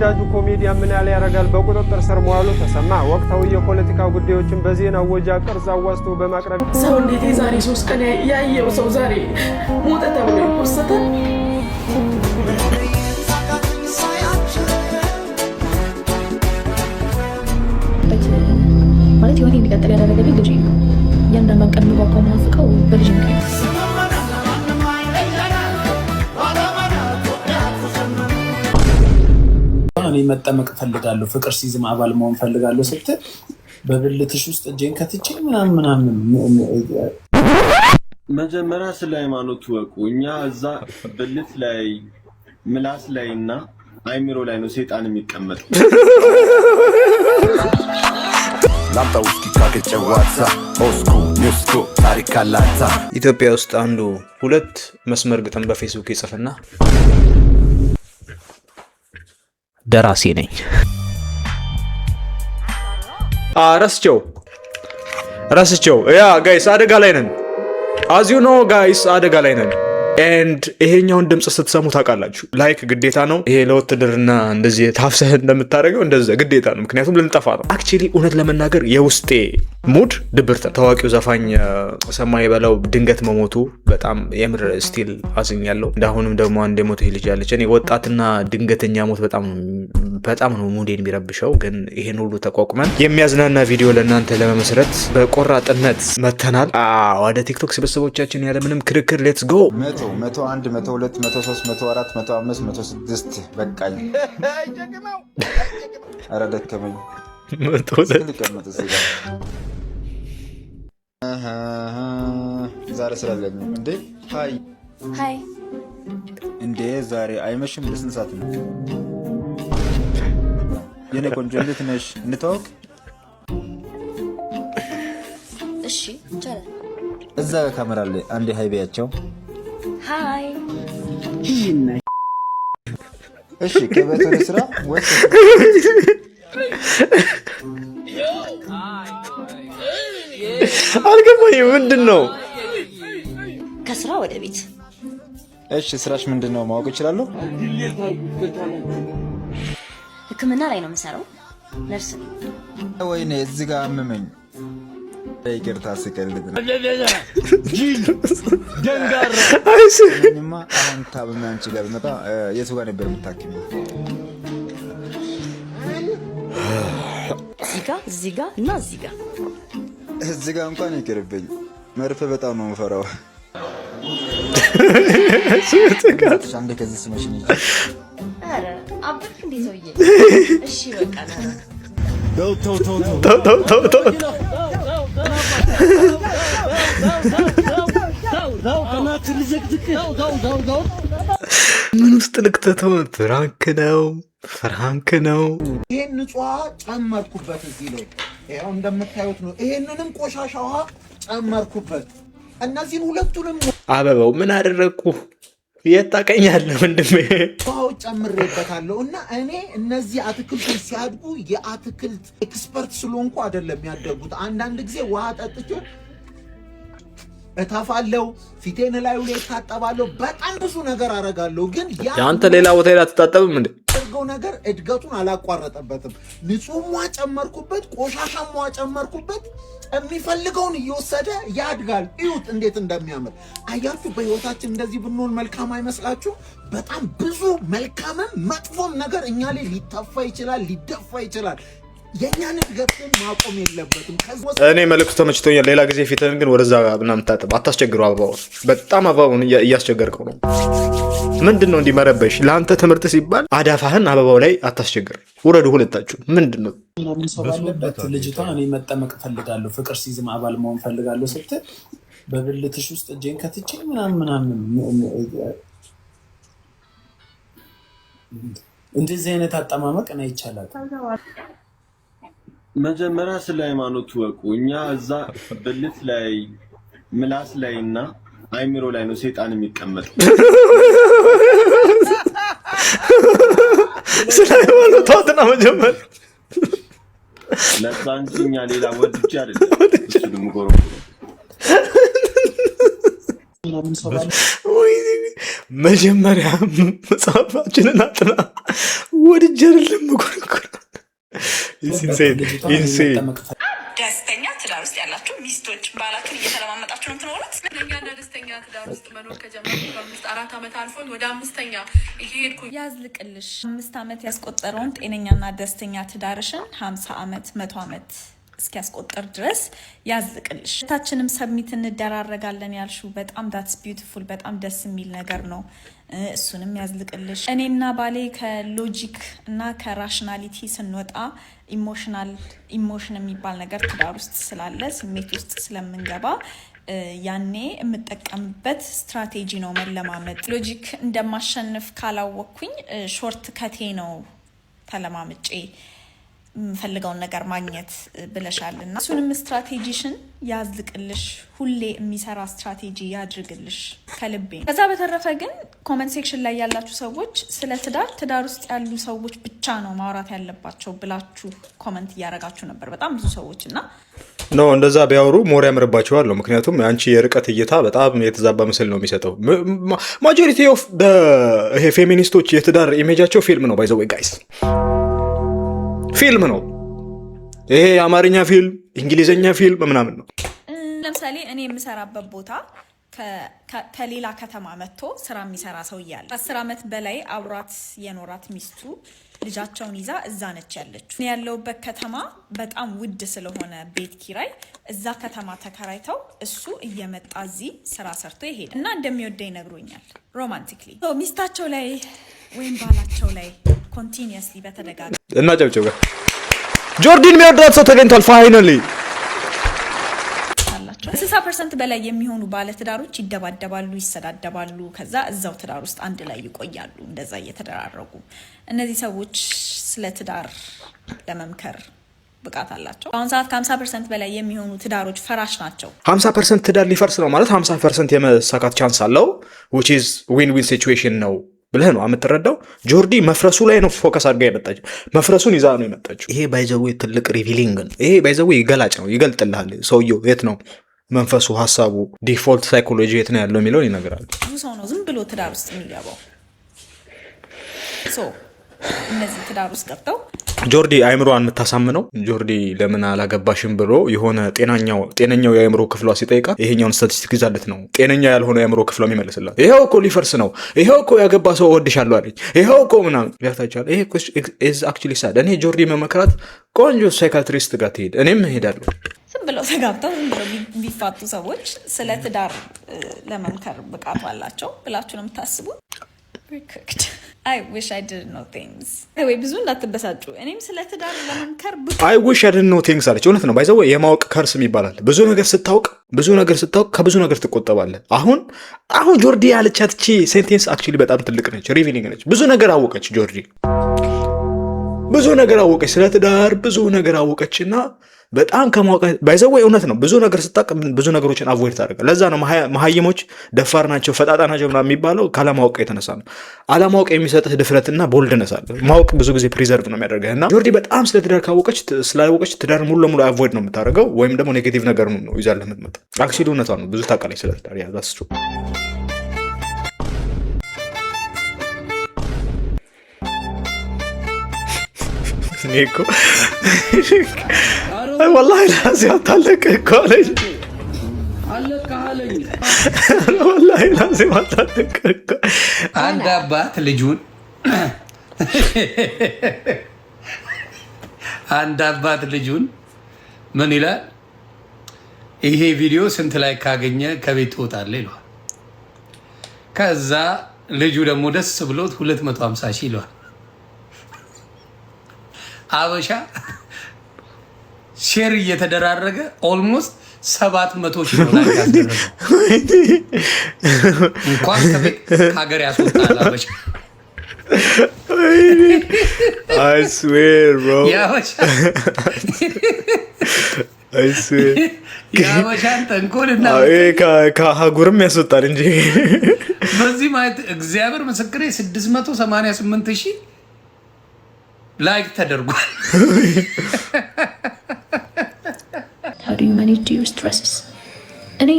ተወዳጁ ኮሜዲያን ምን ያለ ያረጋል በቁጥጥር ስር መዋሉ ተሰማ። ወቅታዊ የፖለቲካ ጉዳዮችን በዜና ወጃ ቅርጽ አዋስቶ በማቅረብ ሰው እንዴት የዛሬ 3 ቀን ያየው ሰው ዛሬ ሞተ ተብሎ ይፖስተ ማለት ይወት እንዲቀጥል ያደረገልኝ ልጅ ነው። ያንዳንዱን ቀን ምጓጓው ማፍቀው በልጅ ምክንያት እኔ መጠመቅ ፈልጋለሁ ፍቅር ሲዝም አባል መሆን ፈልጋለሁ ስትል በብልትሽ ውስጥ እጄን ከትቼ ምናምን መጀመሪያ ስለ ሃይማኖት ወቁ። እኛ እዛ ብልት ላይ ምላስ ላይና አይምሮ ላይ ነው ሰይጣን የሚቀመጠው። ላምጣው እስኪ ካከጨዋታ ኦስኩ ኒውስኩ ታሪካላታ ኢትዮጵያ ውስጥ አንዱ 2 መስመር ግጥም በፌስቡክ ይጽፍና ደራሲ ነኝ ረስቸው ያ ጋይስ አደጋ ላይ ነን as you know guys አደጋ ላይ ነን and ይሄኛውን ድምጽ ስትሰሙ ታውቃላችሁ ላይክ ግዴታ ነው ይሄ ለውትድርና እንደዚህ ታፍሰህ እንደምታደርገው እንደዛ ግዴታ ነው ምክንያቱም ልንጠፋ ነው actually እውነት ለመናገር የውስጤ ሙድ ድብርት ታዋቂው ዘፋኝ ሰማይ በለው ድንገት መሞቱ በጣም የምር ስቲል አዝኛለሁ እንዳሁንም ደግሞ አንድ ሞት ልጅ ያለች እኔ ወጣትና ድንገተኛ ሞት በጣም ነው ሙዴን የሚረብሸው ግን ይሄን ሁሉ ተቋቁመን የሚያዝናና ቪዲዮ ለእናንተ ለመመስረት በቆራጥነት መተናል ወደ ቲክቶክ ስብስቦቻችን ያለ ምንም ክርክር ሌትስ ጎ 101 102 103 104 105 106 በቃኝ ኧረ ደከመኝ ዛሬ ስላለኝ እንዴ ሃይ እንዴ ዛሬ አይመሽም ለስንት ሰዓት ነው የኔ ቆንጆ እንዴት ነሽ እንተዋወቅ እሺ ይቻላል እዛ ካሜራ ላይ አንዴ ሃይ በያቸው ሃይ እሺ ከቤት ወደ ስራ ወጥ አልገባኝም ምንድነው ከስራ ወደ ቤት እሺ ስራሽ ምንድነው ማወቅ እችላለሁ ህክምና ላይ ነው የምሰራው ነርስ ነኝ ወይኔ እዚህ ጋር አመመኝ ይቅርታ ስቀልድ ነው ደንጋራ እኔማ አሁን ታብና አንቺ ጋር መጣ የቱ ጋር ነበር የምታክሚው እዚህ ጋር እና እዚህ ጋር እንኳን ይቅርብኝ መርፌ በጣም ነው የምፈራው አንዴ ከዚህ ስመሽኝ አረ አብክ እንዴ ሰውዬ እሺ በቃ ምን ውስጥ ልክተተው ፍራንክ ነው ይሄን ንጹህ ጨመርኩበት እዚህ ላይ ይሄው እንደምታዩት ነው ይሄንንም ቆሻሻ ውሃ ጨመርኩበት እነዚህን ሁለቱንም አበባው ምን አደረኩ የታቀኛለህ ወንድሜ ውሃው ጨምሬበታለሁ እና እኔ እነዚህ አትክልቶች ሲያድጉ የአትክልት ኤክስፐርት ስለሆንኩ አይደለም ያደጉት አንዳንድ ጊዜ ውሃ ጠጥቼ እታፋለሁ ፊቴን ላይ ታጠባለሁ በጣም ብዙ ነገር አረጋለሁ ግን ያንተ ሌላ ቦታ ላይ አትታጠብም እንዴ ያደርገው ነገር እድገቱን አላቋረጠበትም ንጹህ ውሃ ጨመርኩበት ቆሻሻም ውሃ ጨመርኩበት የሚፈልገውን እየወሰደ ያድጋል እዩት እንዴት እንደሚያምር አያችሁ በህይወታችን እንደዚህ ብንሆን መልካም አይመስላችሁ በጣም ብዙ መልካምም መጥፎም ነገር እኛ ላይ ሊተፋ ይችላል ሊደፋ ይችላል የኛን እድገትን ማቆም የለበትም እኔ መልእክቱ ተመችቶኛል ሌላ ጊዜ ፊትህን ግን ወደዛ ምናምን ታጠብ አታስቸግረው አበባውን በጣም አበባውን እያስቸገርከው ነው ምንድነው እንዲመረበሽ ለአንተ ትምህርት ሲባል አዳፋህን አበባው ላይ አታስቸግር ውረዱ ሁለታችሁ ምንድነው በሰባለበት ልጅቷ እኔ መጠመቅ ፈልጋለሁ ፍቅር ሲዝም አባል መሆን ፈልጋለሁ ስትል በብልትሽ ውስጥ እጄን ከትቼ ምናምን እንደዚህ አይነት አጠማመቅ ነው ይቻላል መጀመሪያ ስለ ሃይማኖት ወቁ። እኛ እዛ ብልት ላይ ምላስ ላይና አይምሮ ላይ ነው ሰይጣን የሚቀመጠው። ስለ ሃይማኖት ታውትና መጀመር ለዛንኛ ሌላ ወድጅ አይደለም እሱ ደግሞ ጎሮ መጀመሪያ መጽሐፋችንን አጥና ወድጄ አይደለም መጎርጎር ደስተኛ ትዳር ውስጥ ያላችሁ ሚስቶች ባላችሁን እየተለማመጣችሁ ነው የምትኖሩት። እኛና ደስተኛ ትዳር ውስጥ መኖር ከጀመርኩ ከ4 ዓመት አልፎኝ ወደ 5ኛ እየሄድኩ ያዝልቅልሽ 5 ዓመት ያስቆጠረውን ጤነኛና ደስተኛ ትዳርሽን 50 ዓመት 100 ዓመት እስኪያስቆጥር ድረስ ያዝልቅልሽ። ታችንም ሰብሚት እንደራረጋለን ያልሽው በጣም ዳትስ ቢዩቲፉል በጣም ደስ የሚል ነገር ነው። እሱንም ያዝልቅልሽ። እኔና ባሌ ከሎጂክ እና ከራሽናሊቲ ስንወጣ ኢሞሽን የሚባል ነገር ትዳር ውስጥ ስላለ ስሜት ውስጥ ስለምንገባ ያኔ የምጠቀምበት ስትራቴጂ ነው መለማመጥ። ሎጂክ እንደማሸንፍ ካላወቅኩኝ ሾርት ከቴ ነው ተለማምጬ የምፈልገውን ነገር ማግኘት ብለሻልና እሱንም ስትራቴጂሽን ያዝልቅልሽ። ሁሌ የሚሰራ ስትራቴጂ ያድርግልሽ ከልቤ። ከዛ በተረፈ ግን ኮመንት ሴክሽን ላይ ያላችሁ ሰዎች ስለ ትዳር ውስጥ ያሉ ሰዎች ብቻ ነው ማውራት ያለባቸው ብላችሁ ኮመንት እያደረጋችሁ ነበር በጣም ብዙ ሰዎች እና ኖ እንደዛ ቢያወሩ ሞር ያምርባቸዋል ነው። ምክንያቱም አንቺ የርቀት እይታ በጣም የተዛባ ምስል ነው የሚሰጠው። ማጆሪቲ ኦፍ ይሄ ፌሚኒስቶች የትዳር ኢሜጃቸው ፊልም ነው። ባይ ዘ ዌይ ጋይስ ፊልም ነው ይሄ። የአማርኛ ፊልም፣ እንግሊዘኛ ፊልም ምናምን ነው። ለምሳሌ እኔ የምሰራበት ቦታ ከሌላ ከተማ መጥቶ ስራ የሚሰራ ሰው እያለ 10 ዓመት በላይ አብሯት የኖራት ሚስቱ ልጃቸውን ይዛ እዛ ነች ያለችው። እኔ ያለሁበት ከተማ በጣም ውድ ስለሆነ ቤት ኪራይ እዛ ከተማ ተከራይተው እሱ እየመጣ እዚህ ስራ ሰርቶ ይሄድ እና እንደሚወደኝ ነግሮኛል። ሮማንቲክሊ ሚስታቸው ላይ ወይም ባላቸው ላይ ኮንቲኒየስሊ በተደጋጋሚ እና ጨብጨብ ጆርዲን የሚወዳት ሰው ተገኝቷል። ፋይናሊ 60% በላይ የሚሆኑ ባለትዳሮች ይደባደባሉ፣ ይሰዳደባሉ። ከዛ እዛው ትዳር ውስጥ አንድ ላይ ይቆያሉ እንደዛ እየተደራረጉ። እነዚህ ሰዎች ስለ ትዳር ለመምከር ብቃት አላቸው? አሁን ሰዓት ከ50% በላይ የሚሆኑ ትዳሮች ፈራሽ ናቸው። 50% ትዳር ሊፈርስ ነው ማለት 50% የመሳካት ቻንስ አለው which is win-win situation ነው ብለህ ነው የምትረዳው። ጆርዲ መፍረሱ ላይ ነው ፎከስ አድርጋ የመጣችው። መፍረሱን ይዛ ነው የመጣችው። ይሄ ባይዘዌ ትልቅ ሪቪሊንግ ነው። ይሄ ባይዘዌ ይገላጭ ነው፣ ይገልጥልሃል ሰውየው የት ነው መንፈሱ፣ ሀሳቡ፣ ዲፎልት ሳይኮሎጂ የት ነው ያለው የሚለውን ይነግራል። ብዙ ሰው ነው ዝም ብሎ ትዳር ውስጥ የሚገባው። እነዚህ ትዳር ውስጥ ገብተው ጆርዲ አይምሮዋን የምታሳምነው ጆርዲ ለምን አላገባሽም ብሎ የሆነ ጤነኛው የአይምሮ ክፍሏ ሲጠይቃት ይሄኛውን ስታቲስቲክ ይዛለት ነው ጤነኛ ያልሆነ የአይምሮ ክፍሏ የሚመልስላት። ይሄው እኮ ሊፈርስ ነው፣ ይሄው እኮ ያገባ ሰው እወድሻለሁ አለች፣ ይሄው እኮ ምናምን ያታቻለ። ይሄ ኢዝ አክቹሊ ሳድ። እኔ ጆርዲ መመክራት ቆንጆ ሳይካትሪስት ጋር ትሄድ፣ እኔም እሄዳለሁ። ዝም ብለው ተጋብተው ዝም ብለው ቢፋቱ ሰዎች ስለ ትዳር ለመምከር ብቃቱ አላቸው ብላችሁ ነው የምታስቡት? I wish I didn't know things. ወይ ብዙ እንዳትበሳጩ። እኔም ስለ ትዳር ለመምከር I wish I didn't know things አለች። እውነት ነው። ባይዘው የማወቅ ከርስም ይባላል። ብዙ ነገር ስታውቅ ከብዙ ነገር ትቆጠባለህ። አሁን ጆርዲ ያለቻት እቺ ሴንቴንስ አክቹሊ በጣም ትልቅ ነች፣ ሪቪሊንግ ነች። ብዙ ነገር አወቀች ጆርዲ፣ ብዙ ነገር አወቀች፣ ስለ ትዳር ብዙ ነገር አወቀችና በጣም ከማወቅ ባይዘው እውነት ነው። ብዙ ነገር ስታውቅ ብዙ ነገሮችን አቮይድ ታደርጋለህ። ለዛ ነው መሀይሞች ደፋር ናቸው፣ ፈጣጣ ናቸው ምናምን የሚባለው ካለማወቅ የተነሳ ነው። አለማወቅ የሚሰጥህ ድፍረትና ቦልድነስ አለ። ማወቅ ብዙ ጊዜ ፕሪዘርቭ ነው የሚያደርገህ። እና ጆርዲ በጣም ስለ ትዳር ስላወቀች ትዳር ሙሉ ለሙሉ አቮይድ ነው የምታደርገው፣ ወይም ደግሞ ኔጌቲቭ ነገር ነው ይዛለህ የምትመጣው። አክቹዋሊ እውነቷ ነው። ብዙ ታውቃለች ስለ ትዳር። ያ ዛትስ ትሩ። እኔ እኮ ወላሂ ላዚ አታለቅ እኮ አለኝ። ወላሂ ላዚ አታለቅ እኮ። አንድ አባት ልጁን ምን ይላል? ይሄ ቪዲዮ ስንት ላይ ካገኘ ከቤት ትወጣለህ ይለዋል። ከዛ ልጁ ደግሞ ደስ ብሎት 250 ሺህ ይለዋል። አበሻ ሼር እየተደራረገ ኦልሞስት 700 ሺህ ነው ላይ ያስደረገው። እንኳን ከቤት ከሀገር ያስወጣል አበሻ። I swear bro. የአበሻን ተንኮልና ከሀጉርም ያስወጣል እንጂ በዚህ ማየት እግዚአብሔር ምስክሬ 688 ሺህ ላይክ ተደርጓል። How do you manage your stresses? እኔ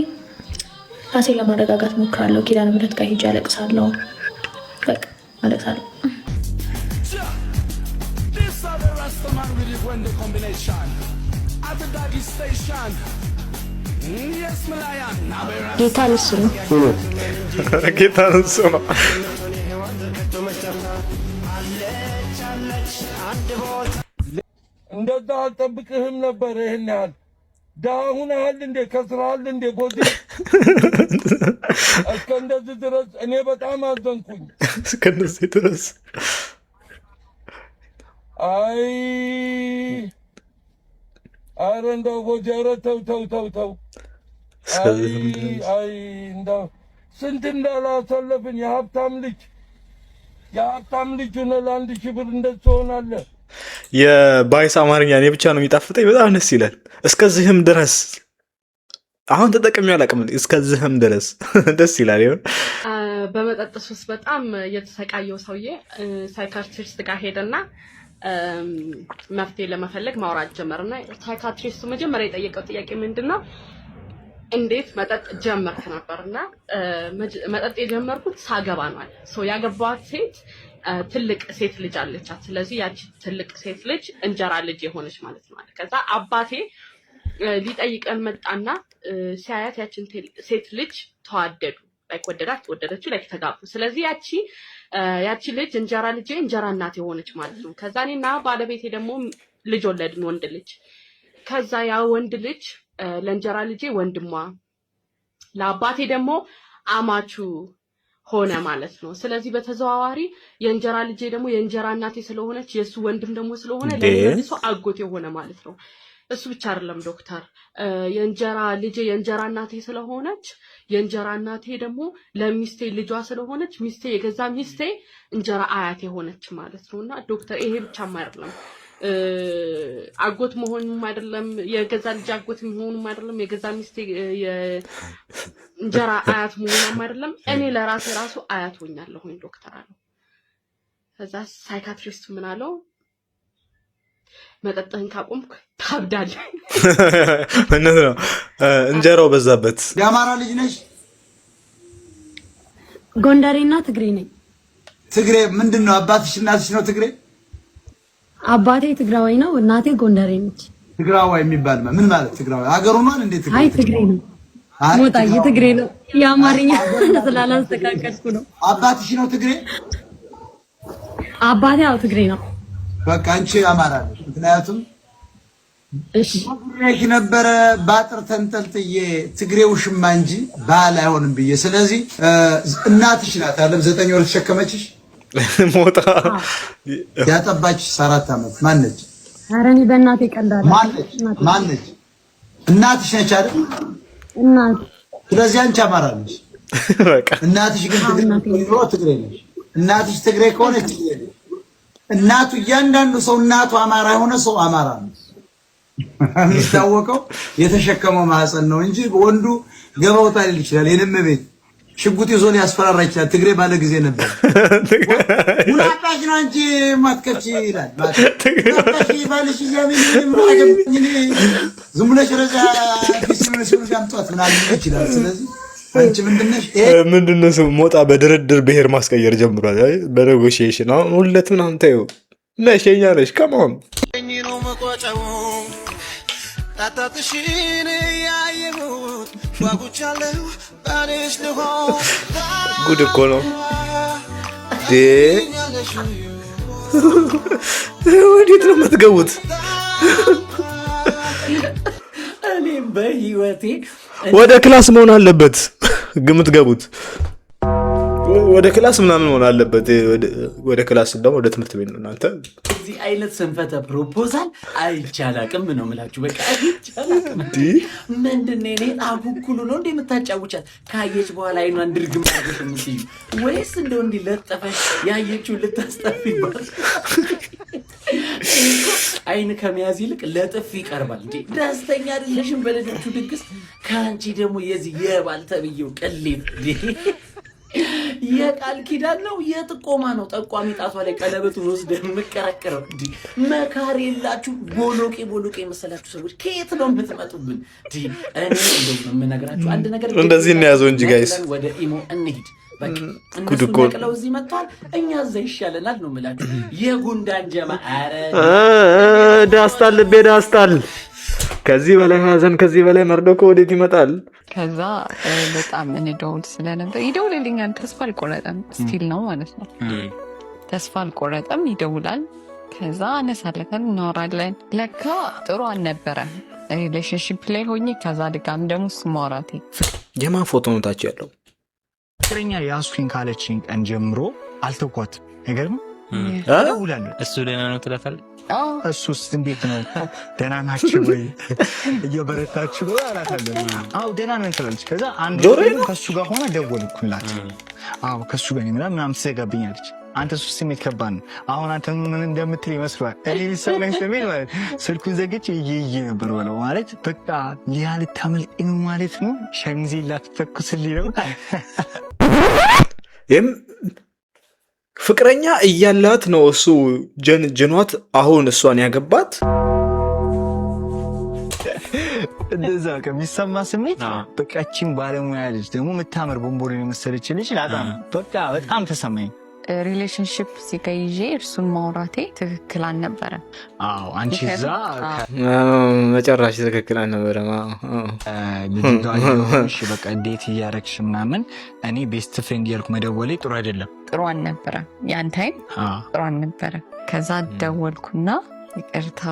ራሴን ለማረጋጋት ሞክራለሁ። ኪዳነ ምህረት ጋር ሄጄ አለቅሳለሁ። በቃ አለቅሳለሁ። ጌታ እሱ ነው። ጌታ እሱ ነው። እንደዛ አልጠብቅህም ነበር። ይህን ያህል ዳሁን ያህል እንዴ ከስራል እንዴ ጎዚ እስከ እንደዚህ ድረስ እኔ በጣም አዘንኩኝ። እስከ እንደዚህ ድረስ አይ አረ እንደው ጎዚ ኧረ ተው ተው ተው ተው። አይ እንደው ስንት እንዳላሰለፍን የሀብታም ልጅ ሆነ ለአንድ ሺህ ብር እንደዚህ ሆናለህ። የባይስ አማርኛ እኔ ብቻ ነው የሚጣፍጠኝ። በጣም ደስ ይላል። እስከዚህም ድረስ አሁን ተጠቅሜው አላውቅም። እስከዚህም ድረስ ደስ ይላል። ይሁን በመጠጥ ሱስ በጣም የተሰቃየው ሰውዬ ሳይካትሪስት ጋር ሄደና መፍትሄ ለመፈለግ ማውራት ጀመርና ሳይካትሪስቱ መጀመሪያ የጠየቀው ጥያቄ ምንድነው? እንዴት መጠጥ ጀመርክ ነበርና መጠጥ የጀመርኩት ሳገባ ነው አለ። ያገባዋት ሴት ትልቅ ሴት ልጅ አለቻት። ስለዚህ ያቺ ትልቅ ሴት ልጅ እንጀራ ልጅ የሆነች ማለት ነው አለ። ከዛ አባቴ ሊጠይቀን መጣና ሲያያት ያቺን ሴት ልጅ ተዋደዱ። ላይክ ወደደችው ላይክ ተጋቡ። ስለዚህ ያቺ ልጅ እንጀራ እናት የሆነች ማለት ነው። ከዛ እኔና ባለቤቴ ደግሞ ልጅ ወለድን፣ ወንድ ልጅ። ከዛ ያ ወንድ ልጅ ለእንጀራ ልጄ ወንድሟ፣ ለአባቴ ደግሞ አማቹ ሆነ ማለት ነው። ስለዚህ በተዘዋዋሪ የእንጀራ ልጄ ደግሞ የእንጀራ እናቴ ስለሆነች የሱ ወንድም ደግሞ ስለሆነ ለኔ አጎቴ ሆነ ማለት ነው። እሱ ብቻ አይደለም ዶክተር፣ የእንጀራ ልጄ የእንጀራ እናቴ ስለሆነች የእንጀራ እናቴ ደግሞ ለሚስቴ ልጇ ስለሆነች ሚስቴ የገዛ ሚስቴ እንጀራ አያቴ ሆነች ማለት ነውና ዶክተር ይሄ ብቻም አይደለም አጎት መሆኑም አይደለም የገዛ ልጅ አጎት መሆኑም አይደለም የገዛ ሚስቴ የእንጀራ አያት መሆኑም አይደለም እኔ ለራሴ ራሱ አያት ሆኛለሁኝ ዶክተር አለው። ከዛ ሳይካትሪስት ምን አለው? መጠጥህን ካቆምክ ታብዳለህ። እነሱ ነው እንጀራው በዛበት። የአማራ ልጅ ነሽ? ጎንደሬና ትግሬ ነኝ። ትግሬ ምንድነው? አባትሽ እናትሽ ነው ትግሬ? አባቴ ትግራዋይ ነው፣ እናቴ ጎንደሬ ነች። ትግራዋይ የሚባል ምን ማለት ትግራዋይ? ሀገሩ ነው እንዴ ትግሬ? አይ ትግሬ ነው። ሞጣዬ ትግሬ ነው። የአማርኛ ስላላስተካከልኩ ነው። አባትሽ ነው ትግሬ? አባቴ ያው ትግሬ ነው። በቃ አንቺ አማራ ነሽ። ምክንያቱም እሺ ነበረ ባጥር ተንጠልጥዬ ትግሬው ሽማ እንጂ ባል አይሆንም ብዬ። ስለዚህ እናትሽ ናት አይደል 9 ወር ተሸከመችሽ? ሞጣ ያጠባችሽ 4 ዓመት ማነች? ኧረ እኔ በእናቴ ቀልዳለሁ። ማነች? እናትሽ ነች አይደል? እናት። ስለዚህ አንቺ አማራ ነሽ። በቃ እናትሽ ግን ትግሬ ነሽ። እናትሽ ትግሬ ከሆነች ትግሬ ነሽ። እናቱ እያንዳንዱ ሰው እናቱ አማራ የሆነ ሰው አማራ ነው። የሚታወቀው የተሸከመው ማህፀን ነው እንጂ ወንዱ ገባውታ ሊል ይችላል። የነም ቤት ሽጉጥ ይዞ ሊያስፈራራ ይችላል። ትግሬ ባለ ጊዜ ነበር። ሁላታሽ ነው እንጂ ማትከቺ ይላል። ማትከቺ ባልሽ ያሚን ማገኝ ዝም ብለሽ ረዛ ቢስሚላህ ጋምጧት ምናምን ይችላል። ስለዚህ አንቺ ምንድነው ሰው ሞጣ በድርድር ብሔር ማስቀየር ጀምሯል። አይ በኔጎሺዬሽን አሁን ሁለት ምናምን ታዩ ነሽኛ ነሽ ከማን ነው መቋጫው ታታትሽን ያየሁት ጓጉቻለሁ ባልሽ ልሆን ጉድ እኮ ነው ወዴት ነው የምትገቡት? እኔም በህይወቴ ወደ ክላስ መሆን አለበት ግምት ገቡት። ወደ ክላስ ምናምን መሆን አለበት። ወደ ክላስ ደግሞ ወደ ትምህርት ቤት ነው። እናንተ እዚህ አይነት ሰንፈተ ፕሮፖዛል አይቻላቅም ነው የምላችሁ። በቃ አይቻላቅም። ምንድነው እኔ አኩኩሉ ነው እንዴ የምታጫውቻት? ካየች በኋላ አይኗን ድርግም አድርገሽ የምትይዩ ወይስ እንደው እንዲ ለጠፈሽ ያየችው ልታስጠፊባት? አይን ከመያዝ ይልቅ ለጥፍ ይቀርባል እንዴ። ደስተኛ አይደለሽም በልጆቹ ድግስ? ከአንቺ ደግሞ የዚህ የባል ተብዬው ቅሌት የቃል ኪዳን ነው የጥቆማ ነው? ጠቋሚ ጣቷ ላይ ቀለበቱን ወስደህ የምቀረቅረው እንዲ መካሪ የላችሁ ቦሎቄ መሰላችሁ ሰዎች ከየት ነው የምትመጡብን? እኔ እንደው የምነግራችሁ አንድ ነገር እንደዚህ እንያዘው እንጂ ጋይስ ወደ ኢሞ እንሂድ። እነሱ ነቅለው እዚህ መጥተዋል፣ እኛ እዛ ይሻለናል ነው የምላችሁ። የጉንዳን ጀማ ዳስታል ልቤ ዳስታል። ከዚህ በላይ ሀዘን ከዚህ በላይ መርዶ ከወዴት ይመጣል? ከዛ በጣም እንደውል ስለነበር ይደውልልኛል። ተስፋ አልቆረጠም፣ ስቲል ነው ማለት ነው። ተስፋ አልቆረጠም፣ ይደውላል። ከዛ አነሳለታል፣ እናወራለን። ለካ ጥሩ አልነበረም ሪሌሽንሽፕ ላይ ሆኜ ከዛ ድጋም ደግሞ ስማራቴ የማን ፎቶ ነው ታች ያለው? ፍቅረኛ ያስኩኝ ካለችኝ ቀን ጀምሮ አልተውኳትም። ነገርም እደውላለሁ። እሱ ደህና ነው ትላታለህ? እሱስ እንዴት ነው ደህና ናችሁ ወይ እየበረታችሁ ነው አላታለሁ። አዎ ደህና ነን ትላለች። ከዛ አንድ ከሱ ጋር ሆነ ደወልኩላት። አዎ ከሱ ጋር ነው ምናምን ትዘጋብኛለች። አንተ እሱ ስሜት ከባድ ነው። አሁን አንተ ምን እንደምትል ይመስላል። እኔ ሰለኝ ስሜት ማለት ስልኩን ዘግቼ ይይ ነበር ወለው ማለት በቃ ሊያ ልታመልጥ ነው ማለት ነው። ሸሚዜ ላትተኩስልኝ ነው። ፍቅረኛ እያላት ነው እሱ ጀኗት አሁን እሷን ያገባት። እንደዛ ከሚሰማ ስሜት በቃችን ባለሙያ ልጅ ደግሞ የምታምር ቦምቦሊን የመሰለች ልጅ በጣም ተሰማኝ። ሪሌሽንሽፕ ሲቀይዤ እርሱን ማውራቴ ትክክል አልነበረም። አዎ አንቺ እዛ መጨረሻ ትክክል አልነበረም። እሺ በቃ እንዴት እያረግሽ ምናምን እኔ ቤስት ፍሬንድ እያልኩ መደወሌ ጥሩ አይደለም። ጥሩ አልነበረም። ያን ታይም ጥሩ አልነበረም። ከዛ ደወልኩና ይቅርታ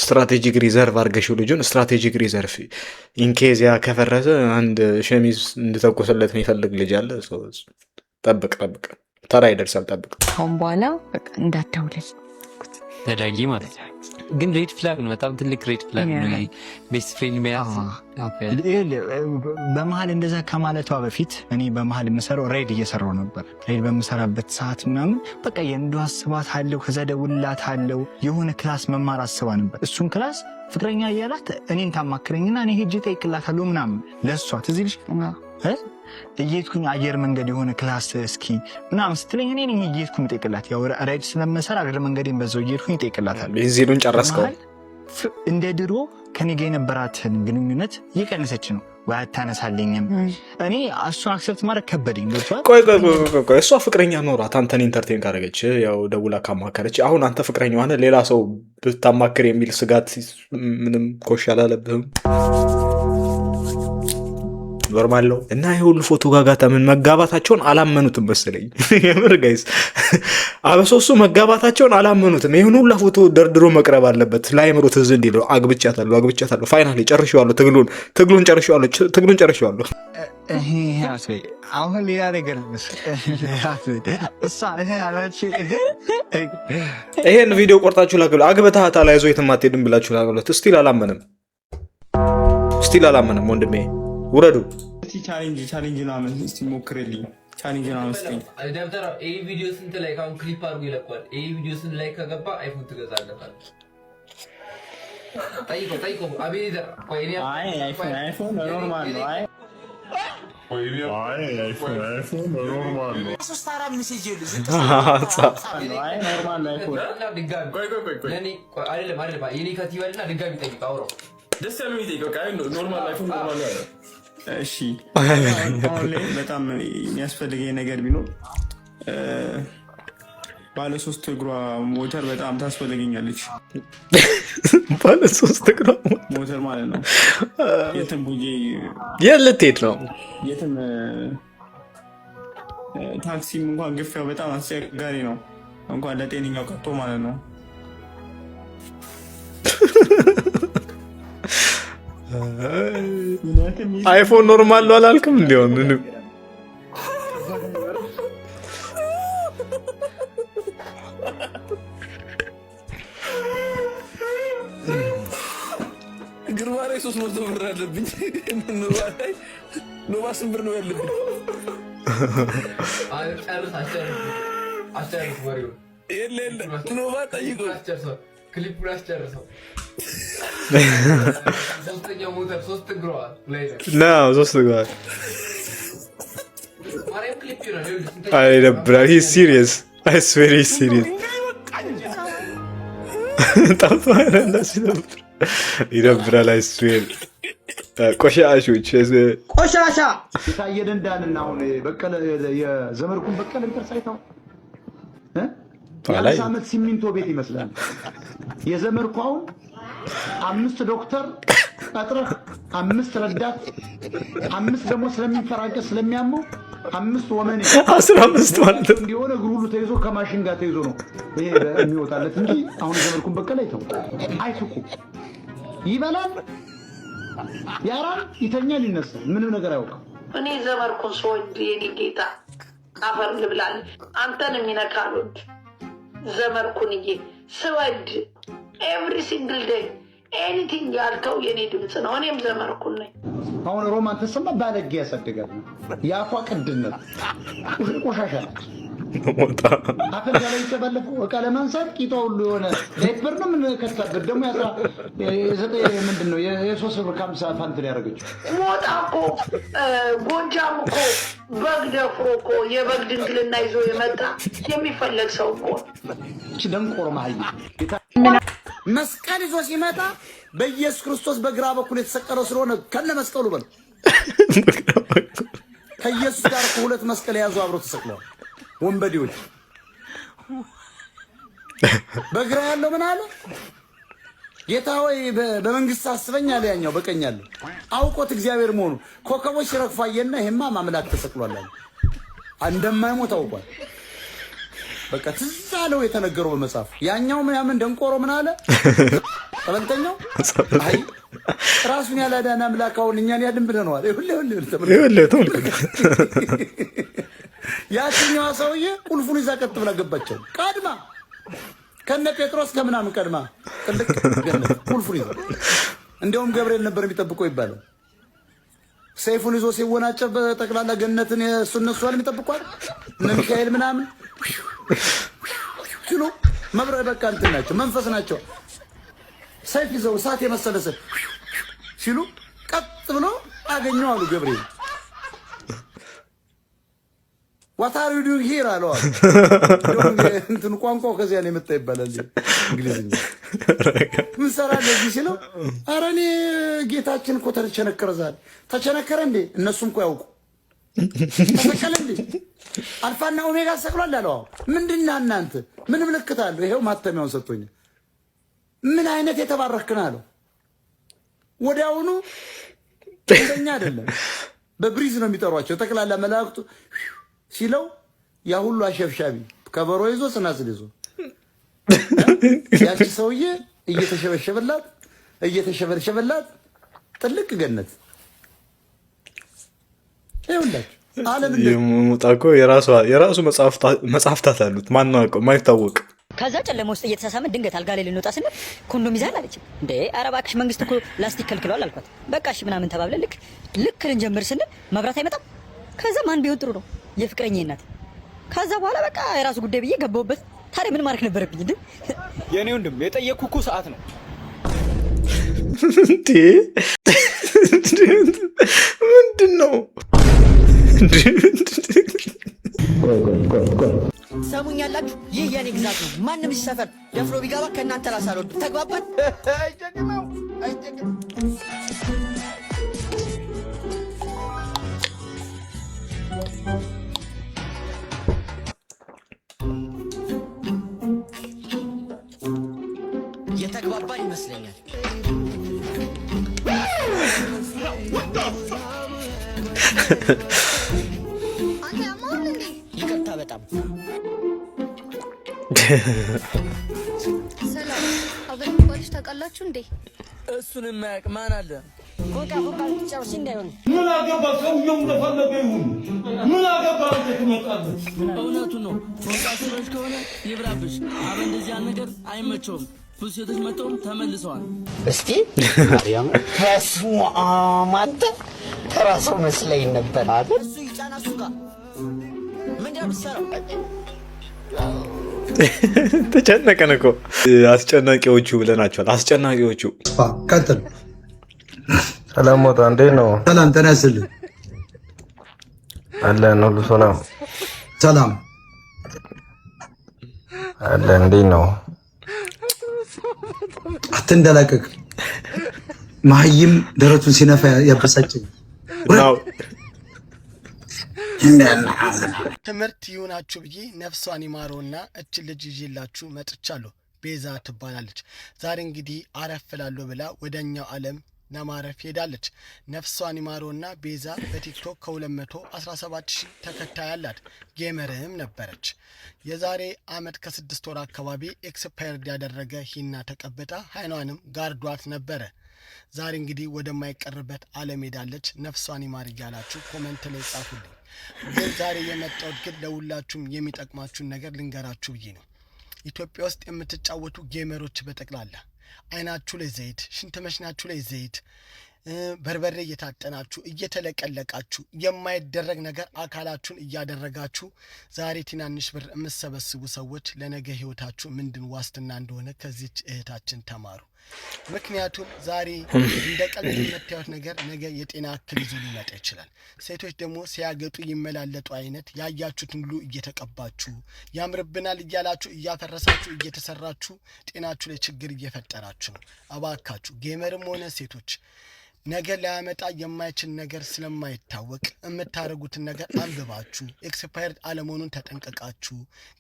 ስትራቴጂክ ሪዘርቭ አድርገሽው ልጁን ስትራቴጂክ ሪዘርቭ ኢንኬዝ ያ ከፈረሰ አንድ ሸሚዝ እንድተኮስለት የሚፈልግ ልጅ አለ። ጠብቅ ተራ ይደርሳል። ጠብቅ። አሁን በኋላ በቃ እንዳትደውልልኝ ተዳጊ ማለት ግን ሬድ ፍላግ ነው። በጣም ትልቅ ሬድ ፍላግ ነው። ቤስት ፍሬንድ ሚያስ በመሀል እንደዛ ከማለቷ በፊት እኔ በመሀል የምሰራው ሬድ እየሰራው ነበር። ሬድ በምሰራበት ሰዓት ምናምን በቃ የምዱ አስባት አለው። ከዛ ደውልላት አለው። የሆነ ክላስ መማር አስባ ነበር። እሱን ክላስ ፍቅረኛ እያላት እኔን ታማክረኝና እኔ ሄጄ እጠይቅላታለሁ ምናምን ለእሷ ትዝ ይልሽ እየሄድኩኝ አየር መንገድ የሆነ ክላስ እስኪ ምናምን ስትለኝ እኔ ነኝ እየሄድኩኝ እጠይቅላት። ያው ራይድ ስለምሰራ አገር መንገዴን በዛው እየሄድኩኝ እጠይቅላታለሁ። ቤንዚኑን ጨረስከው? እንደ ድሮ ከኔ ጋር የነበራትን ግንኙነት እየቀነሰች ነው። ወይ አታነሳልኝም። እኔ እሷን አክሰፕት ማድረግ ከበደኝ። ቆይ እሷ ፍቅረኛ ኖሯት አንተን ኢንተርቴን ካደረገች ያው ደውላ ካማከረች አሁን አንተ ፍቅረኛ ሆነ ሌላ ሰው ብታማክር የሚል ስጋት ምንም ኮሽ አላለብህም? ኖርማል ነው። እና ይሄ ሁሉ ፎቶ ጋጋታ ምን መጋባታቸውን አላመኑትም መሰለኝ። የምር ጋይስ አበሶ እሱ መጋባታቸውን አላመኑትም። ይሄን ሁሉ ፎቶ ደርድሮ መቅረብ አለበት ለአይምሮ ትዝ እንዲለው። አግብቻታለሁ ፋይናሊ ጨርሼዋለሁ፣ ትግሉን ጨርሼዋለሁ። አሁን ሌላ ነገር ይሄን ቪዲዮ ቆርጣችሁ ላክሉ። አግብተሃታል አይዞህ የትም አትሄድም ብላችሁ ላክሉት። ስቲል አላመንም ወንድሜ። ውረዱ። ቻሌንጅ ነው አመን እስቲ ሞክርልኝ። ቻሌንጅ ነው አመስልኝ። ደብተራ ይሄ ቪዲዮ ስንት ላይ ካሁን ክሊፕ አድርጎ ይለቋል። ይሄ ቪዲዮ ስንት ላይ ከገባ አይፎን ትገዛለታል። ጠይቆ አቤኔዘር ቆይ እኔ አይፎን ኖርማል ነው። አይፎን ኖርማል ነው። ሶስት አራት ሜሴጅ ይልዝ ኖርማል አይፎን ቆይ አይደለም የኔ ከቲበልና ድጋሚ ጠይቅ አውራው ደስ ያለው ይጠይቀው። ቃይ ኖርማል አይፎን ኖርማል ነው። እሺ አሁን ላይ በጣም የሚያስፈልገኝ ነገር ቢኖር ባለ 3 እግሯ ሞተር በጣም ታስፈልገኛለች። ባለ 3 እግሯ ሞተር ማለት ነው። የትም ቡጄ የት ልትሄድ ነው? የትም ታክሲም እንኳን ግፊያው በጣም አስቸጋሪ ነው፣ እንኳን ለጤነኛው ቀርቶ ማለት ነው። አይፎን ኖርማል ነው አላልክም? እንዲሆን ግርማ ላይ 300 ብር አለብኝ። ኖባ ስንት ብር ነው ያለብኝ? አስጨርስ ወሬውን። የለ ኖባ ጠይቆ ክሊፑን አስጨርሰው። ሶስተኛው ሞተር 3 እግሯ ላይ ነው። 3 እግሯ ክሊፕ ነው ይደብራል። ሂ ሲሪየስ አይ ስዌር ሂ ሲሪየስ ይደብራል። አይ ስዌር ቆሻሾች ቆሻሻ የታየ ደንዳንና አሁን በቀለ የዘመርኩን በቀለ እንተሳይታው ያለ ዓመት ሲሚንቶ ቤት ይመስላል። የዘመርኩ አሁን 5 ዶክተር ቀጥረህ 5 ረዳት 5 ደግሞ ስለሚፈራቀስ ስለሚያመው 5 ወመኔ 15 ማለት ነው። እንዲሆነ እግሩ ሁሉ ተይዞ ከማሽን ጋር ተይዞ ነው ይሄ የሚወጣለት እንጂ አሁን የዘመርኩን በቀለ አይተው አይፍቁ ይበላል ያራል ይተኛል ይነሳል ምንም ነገር አያውቅም። እኔ ዘመርኩን ስወድ የኔ ጌታ አፈር ልብላል አንተን የሚነካሉት ዘመርኩንዬ ስወድ ኤቭሪ ሲንግል ዴይ ኤኒቲንግ ያልከው የኔ ድምፅ ነው። እኔም ዘመርኩን ነኝ። አሁን ሮማን ተሰማ ባለጌ ያሳድጋል። ያፏ ቅድነት ቆሻሻ ሞታ አፈር ላይ ተባለፈው እቃ ለማንሳት ቂጧ ሁሉ የሆነ ዳይፐር ነው ምን ከተበት ደግሞ ያዛ ምንድነው የ3 ብር 50 ፋንት ያደረገችው ሞታ እኮ ጎጃም እኮ በግ ደፍሮ እኮ የበግ ድንግልና ይዞ የመጣ የሚፈለግ ሰው እኮ እቺ ደንቆሮ ማይ መስቀል ይዞ ሲመጣ በኢየሱስ ክርስቶስ በግራ በኩል የተሰቀለው ስለሆነ ከነ መስቀሉ በል ከኢየሱስ ጋር ሁለት መስቀል ያዙ አብሮ ተሰቅለዋል። ወንበዴዎች በግራ ያለው ምን አለ? ጌታ ሆይ በመንግስት አስበኝ አለ። ያኛው በቀኝ ያለው አውቆት እግዚአብሔር መሆኑ ኮከቦች ሲረግፋየና ይሄማ ማምላክ ተሰቅሏል አለ። እንደማይሞት አውቋል። በቃ ትዝ አለው የተነገረው በመጽሐፍ። ያኛው ምን ደንቆሮ ምን አለ? ጠበልተኛው አይ ራሱን ያላዳነ አምላክ አሁን እኛን ያድን ብለነዋል። ይኸውልህ ያቺኛዋ ሰውዬ ቁልፉን ይዛ ቀጥ ብላ ገባቸው። ቀድማ ከነ ጴጥሮስ ከምናምን ቀድማ ጥልቅ ገነት ቁልፉን ይዛ እንደውም ገብርኤል ነበር የሚጠብቀው ይባላል። ሰይፉን ይዞ ሲወናጨፍ በጠቅላላ ገነትን እነሱ አለ የሚጠብቋል። እነ ሚካኤል ምናምን ሲሉ መብረቅ በቃ እንትን ናቸው መንፈስ ናቸው። ሰይፍ ይዘው እሳት የመሰለ ሰይፍ ሲሉ ቀጥ ብሎ አገኘው አሉ ገብርኤል። What are you doing here? አለው እንትን ቋንቋው ከዚያ ነው የመጣ ይባላል እንግሊዝኛ። ምን ሰራለህ እዚህ ሲለው ኧረ እኔ ጌታችን እኮ ተቸነከረዛል። ተቸነከረ እንዴ? እነሱም እኮ ያውቁ ተሰቀለ እንዴ? አልፋና ኦሜጋ ሰቅሏል አለው። ምንድነው እናንተ ምን ምልክት አለው? ይሄው ማተሚያውን ሰጥቶኝ ምን አይነት የተባረክን አለው። ወዲያውኑ እንደኛ አይደለም በብሪዝ ነው የሚጠሯቸው ጠቅላላ መላእክቱ ሲለው ያ ሁሉ አሸብሻቢ ከበሮ ይዞ ጽናጽል ይዞ ያቺ ሰውዬ እየተሸበሸበላት ጥልቅ ገነት ይኸውላችሁ። ዓለም የሞጣኮ የራሱ መጽሐፍታት አሉት ማይታወቅ። ከዛ ጨለማ ውስጥ እየተሳሳመን ድንገት አልጋ ላይ ልንወጣ ስንል ኮንዶም ይዛል አለች። እንዴ ኧረ እባክሽ መንግስት እኮ ላስቲክ ከልክለዋል አልኳት። በቃ እሺ ምናምን ተባብለን ልክ ልንጀምር ስንል መብራት አይመጣም። ከዛ ማን ቢሆን ጥሩ ነው የፍቅረኛ እናት። ከዛ በኋላ በቃ የራሱ ጉዳይ ብዬ ገባሁበት። ታዲያ ምን ማድረግ ነበረብኝ? እንዴ የኔ ወንድም የጠየቅኩህ እኮ ሰዓት ነው እንዴ ምንድነው? ሰሙኛላችሁ? ይህ የኔ ግዛት ነው። ማንም ሲሰፈር ደፍሮ ቢገባ ከእናንተ ራስ አልወርድም። ተግባባን? አይጨቅመው አይጨቅም የተግባባን ይመስለኛል። ይቅርታ በጣም ሰላም። አብረን ባልሽ ታውቃላችሁ እንዴ? እሱን የማያውቅ ማን አለ? ፎቃ ልትጨርስ እንዳይሆን ምን አገባ? ሰውየው እንደፈለገ ይሁን። ምን አገባ? ትመጣለህ። እውነቱን ነው። ፎቃ ስበሽ ከሆነ ይብራብሽ። አበ እንደዚህ ነገር አይመቸውም። ብዙ ሴቶች መጥተውም ተመልሰዋል። እስቲ ማርያም ተስማማ አንተ ተራ ሰው መስለኝ ነበር አይደል? እሱ ይጫና እሱ ጋር ምንድነው የምትሰራው? ተጨነቀን እኮ አስጨናቂዎቹ ብለናቸዋል። አስጨናቂዎቹ ቀጥል። ሰላም ሞጣ እንዴት ነው? ሰላም ጤና ይስጥልኝ። አለን ሁሉ ሰላም ሰላም አለን። እንዴት ነው? አትንደላቀቅ። መሀይም ደረቱን ሲነፋ ያበሳጭኝ። ትምህርት ይሁናችሁ ብዬ ነፍሷን ይማረውና እችን ልጅ ይዤላችሁ መጥቻለሁ። ቤዛ ትባላለች። ዛሬ እንግዲህ አረፍ እላለሁ ብላ ወደኛው ዓለም ለማረፍ ሄዳለች። ነፍሷን ይማረውና ቤዛ በቲክቶክ ከ217,000 ተከታይ አላት። ጌመርም ነበረች። የዛሬ አመት ከ6 ወር አካባቢ ኤክስፓየርድ ያደረገ ሂና ተቀብጣ አይኗንም ጋርዷት ነበረ። ዛሬ እንግዲህ ወደማይቀርበት ዓለም ሄዳለች። ነፍሷን ይማር እያላችሁ ኮሜንት ላይ ጻፉልኝ። ግን ዛሬ የመጣሁት ግን ለሁላችሁም የሚጠቅማችሁን ነገር ልንገራችሁ ብዬ ነው። ኢትዮጵያ ውስጥ የምትጫወቱ ጌመሮች በጠቅላላ አይናችሁ ላይ ዘይት፣ ሽንት መሽናችሁ ላይ ዘይት፣ በርበሬ እየታጠናችሁ እየተለቀለቃችሁ የማይደረግ ነገር አካላችሁን እያደረጋችሁ ዛሬ ትናንሽ ብር የምትሰበስቡ ሰዎች ለነገ ህይወታችሁ ምንድን ዋስትና እንደሆነ ከዚች እህታችን ተማሩ። ምክንያቱም ዛሬ እንደ ቀልድ የምታዩት ነገር ነገ የጤና እክል ይዞ ሊመጣ ይችላል። ሴቶች ደግሞ ሲያገጡ ይመላለጡ አይነት ያያችሁትን ሁሉ እየተቀባችሁ ያምርብናል እያላችሁ እያፈረሳችሁ እየተሰራችሁ ጤናችሁ ላይ ችግር እየፈጠራችሁ ነው። እባካችሁ ጌመርም ሆነ ሴቶች ነገ ሊያመጣ የማይችል ነገር ስለማይታወቅ የምታረጉትን ነገር አንብባችሁ ኤክስፓየርድ አለመሆኑን ተጠንቀቃችሁ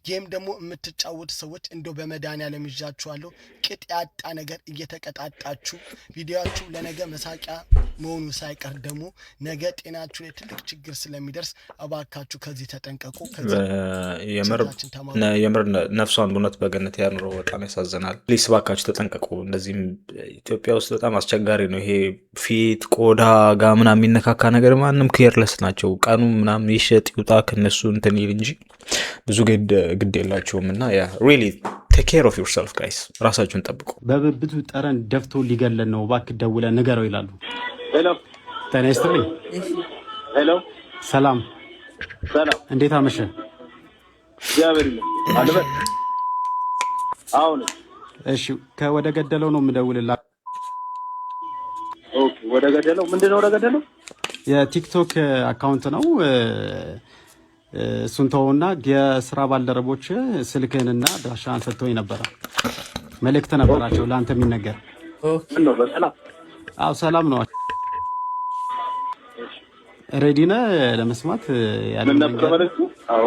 ጌም ደግሞ የምትጫወቱ ሰዎች እንደው በመድኃኒዓለም ይዣችኋለሁ ቅጥ ያጣ ነገር እየተቀጣጣችሁ ቪዲዮአችሁ ለነገ መሳቂያ መሆኑ ሳይቀር ደግሞ ነገ ጤናችሁ ላይ ትልቅ ችግር ስለሚደርስ እባካችሁ ከዚህ ተጠንቀቁ። የምር ነፍሷን በእውነት በገነት ያኑረው። በጣም ያሳዝናል። ፕሊስ እባካችሁ ተጠንቀቁ። እንደዚህም ኢትዮጵያ ውስጥ በጣም አስቸጋሪ ነው ይሄ ፊት ቆዳ ጋር ምናምን የሚነካካ ነገር ማንም ኬርለስ ናቸው። ቀኑ ምናምን ይሸጥ ይውጣ ከነሱ እንትን ይል እንጂ ብዙ ግድ የላቸውም። እና ያ ሪሊ ቴክ ኬር ኦፍ ዮርሰልፍ ጋይስ፣ ራሳችሁን ጠብቁ። በብብቱ ጠረን ደፍቶ ሊገለን ነው፣ እባክህ ደውለህ ንገረው ይላሉ። ሄሎ ጤና ይስጥልኝ። ሄሎ ሰላም ሰላም፣ እንዴት አመሸ? እግዚአብሔር ይመስገን። አለበት አሁን እሺ፣ ከወደ ገደለው ነው የምደውልልህ። ኦኬ፣ ወደ ገደለው ምንድነው? ወደ ገደለው የቲክቶክ አካውንት ነው። እሱን ተውና የስራ ባልደረቦች ስልክህንና አድራሻህን ሰጥተውኝ ነበረ። መልእክት ነበራቸው ለአንተ የሚነገር። ነው በሰላም? አዎ ሰላም ነው። ሬዲ ነህ ለመስማት? ምን ነበር መልእክቱ? አዎ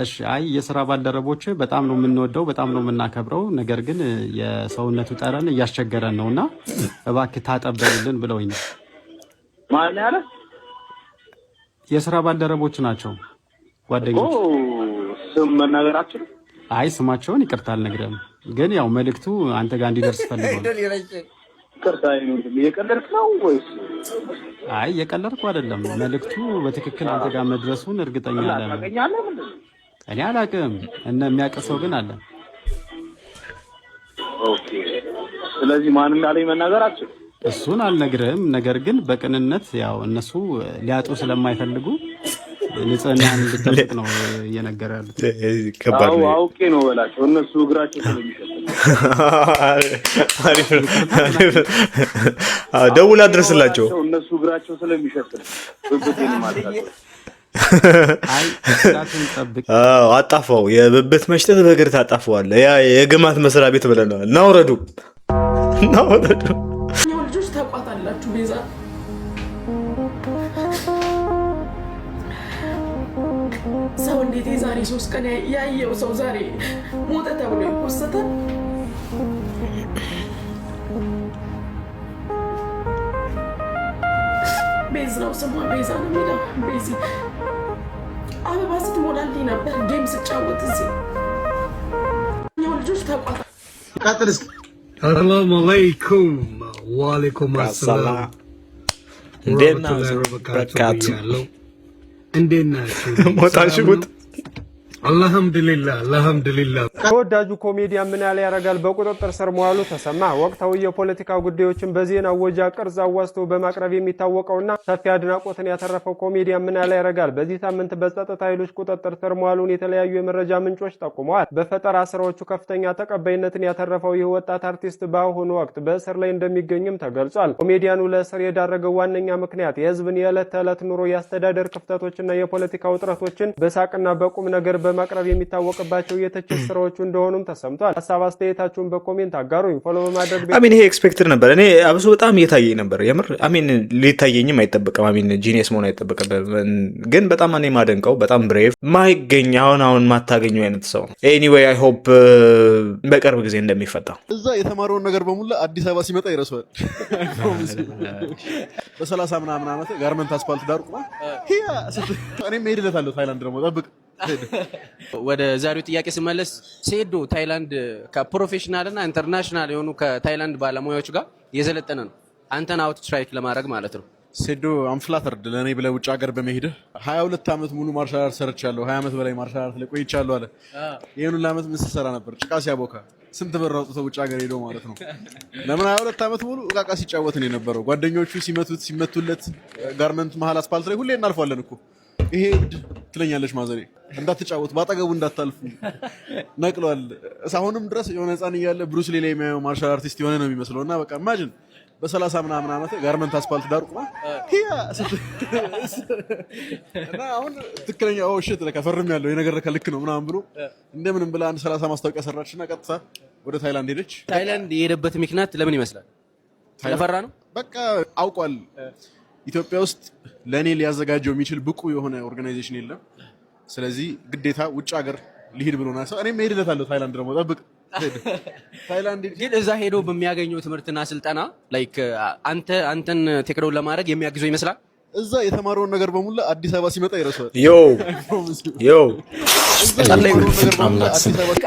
እሺ። አይ የስራ ባልደረቦች በጣም ነው የምንወደው፣ በጣም ነው የምናከብረው። ነገር ግን የሰውነቱ ጠረን እያስቸገረን ነውና እባክህ ታጠበልን ብለውኝ ነው። ማን ያለ? የስራ ባልደረቦች ናቸው፣ ጓደኞች። ስም መናገራችን? አይ ስማቸውን ይቅርታ አልነግርህም፣ ግን ያው መልእክቱ አንተ ጋር እንዲደርስ ፈልገው። ይቅርታ አይኖርም። የቀለድክ ነው ወይስ? አይ የቀለድኩ አይደለም። መልእክቱ በትክክል አንተ ጋር መድረሱን እርግጠኛ ነኝ። እኔ አላውቅም፣ እና የሚያውቅ ሰው ግን አለ። ኦኬ። ስለዚህ ማን እንዳለኝ መናገራችን? እሱን አልነግርህም። ነገር ግን በቅንነት ያው እነሱ ሊያጡ ስለማይፈልጉ ንጽህናን እንድጠብቅ ነው እየነገረ ያሉት። አዎ አውቄ ነው በላቸው። እነሱ እግራቸው ስለሚሸጥ ደውል አድርስላቸው። እነሱ እግራቸው ስለሚሸጥ ብብቴን ማለት ነው። አጣፋው የብብት መሽተት በእግር ታጣፈዋለህ። ያ የግማት መስሪያ ቤት ብለናል። ናውረዱ ናውረዱ። ልጆች ታውቋታላችሁ ቤዛ ሰው እንዴት የዛሬ 3 ቀን ያየው ሰው ዛሬ ሞተ ተብሎ ይፖሰታል? ቤዝ ነው ስሟ፣ ቤዛ ነው የሚለው። ቤዚ አበባ ስትሞላልኝ ነበር ጌም ስጫወት እዚህ። ልጆች ታውቋታላችሁ። ቀጥል እስኪ። ሰላም አለይኩም። ወአለይኩም አሰላም። እንዴት ናችሁ? በረካቱ እንዴት ናችሁ? ሞታችሁት? አልሐምዱሊላህ አልሐምዱሊላህ። ተወዳጁ ኮሜዲያን ምን ያለ ያረጋል በቁጥጥር ስር መዋሉ ተሰማ። ወቅታዊ የፖለቲካ ጉዳዮችን በዜና ወጃ ቅርጽ አዋዝቶ በማቅረብ የሚታወቀውና ሰፊ አድናቆትን ያተረፈው ኮሜዲያን ምን ያለ ያረጋል በዚህ ሳምንት በጸጥታ ኃይሎች ቁጥጥር ስር መዋሉን የተለያዩ የመረጃ ምንጮች ጠቁመዋል። በፈጠራ ስራዎቹ ከፍተኛ ተቀባይነትን ያተረፈው ይህ ወጣት አርቲስት በአሁኑ ወቅት በእስር ላይ እንደሚገኝም ተገልጿል። ኮሜዲያኑ ለእስር የዳረገው ዋነኛ ምክንያት የህዝብን የዕለት ተዕለት ኑሮ የአስተዳደር ክፍተቶችና የፖለቲካ ውጥረቶችን በሳቅና በቁም ነገር በማቅረብ የሚታወቅባቸው የትችት ስራዎች እንደሆኑም ተሰምቷል። ሐሳብ አስተያየታችሁን በኮሜንት አጋሩኝ። ፎሎ በማድረግ አሚን ይሄ ኤክስፔክትድ ነበር። እኔ አብሶ በጣም እየታየኝ ነበር የምር አሚን ሊታየኝም አይጠበቅም። አሚን ጂኒየስ መሆን አይጠበቅም። ግን በጣም እኔ ማደንቀው በጣም ብሬቭ ማይገኝ አሁን ማታገኘው አይነት ሰው ነው። ኤኒዌይ አይ ሆፕ በቅርብ ጊዜ እንደሚፈታ እዛ የተማረውን ነገር በሙላ አዲስ አበባ ሲመጣ ይረሳዋል። በ30 ምናምን ዓመት ጋርመንት አስፋልት ዳር ቆማ እኔም እሄድለታለሁ ታይላንድ ደግሞ ጠብቅ። ወደ ዛሬው ጥያቄ ስመለስ ሴዶ ታይላንድ ከፕሮፌሽናል እና ኢንተርናሽናል የሆኑ ከታይላንድ ባለሙያዎች ጋር የዘለጠነ ነው። አንተን አውት ስትራይክ ለማድረግ ማለት ነው። ሴዶ አምፍላተርድ ለእኔ ብለህ ውጭ ሀገር በመሄድህ 22 ዓመት ሙሉ ማርሻል አርት ሰርቻለሁ፣ 20 ዓመት በላይ ማርሻል አርት ላይ ቆይቻለሁ አለ። ይሄን ሁሉ ዓመት ምን ስትሰራ ነበር? ጭቃ ሲያቦካ ስንት ብር አውጥተው ውጭ ሀገር ሄዶ ማለት ነው። ለምን 22 ዓመት ሙሉ እቃቃ ሲጫወት ነው የነበረው። ጓደኞቹ ሲመቱለት ጋርመንት መሀል አስፓልት ላይ ሁሌ እናልፋለን እኮ ይሄ ትለኛለች ማዘሬ እንዳትጫወት ባጠገቡ እንዳታልፉ ነቅሏል። አሁንም ድረስ የሆነ ህፃን እያለ ብሩስ ሊ ላይ የሚያየው ማርሻል አርቲስት የሆነ ነው የሚመስለው። እና በቃ ኢማጂን በ30 ምናምን ዓመት ጋርመንት አስፓልት ዳር ቆማ እና አሁን ትክክለኛ ሽት ለከፈርም ያለው የነገር ከልክ ነው ምናምን ብሎ እንደምንም ብላ አንድ 30 ማስታወቂያ ሰራችና ቀጥታ ወደ ታይላንድ ሄደች። ታይላንድ የሄደበት ምክንያት ለምን ይመስላል? ስለፈራ ነው። በቃ አውቋል ኢትዮጵያ ውስጥ ለኔ ሊያዘጋጀው የሚችል ብቁ የሆነ ኦርጋናይዜሽን የለም። ስለዚህ ግዴታ ውጭ ሀገር ሊሄድ ብሎ ነው። እኔም እሄድለታለሁ ታይላንድ ደግሞ ጠብቅ። ታይላንድ ግን እዛ ሄዶ በሚያገኘው ትምህርትና ስልጠና ላይክ አንተን ቴክኖሎጂ ለማድረግ የሚያግዘው ይመስላል። እዛ የተማረውን ነገር በሙላ አዲስ አበባ ሲመጣ ይረሳዋል።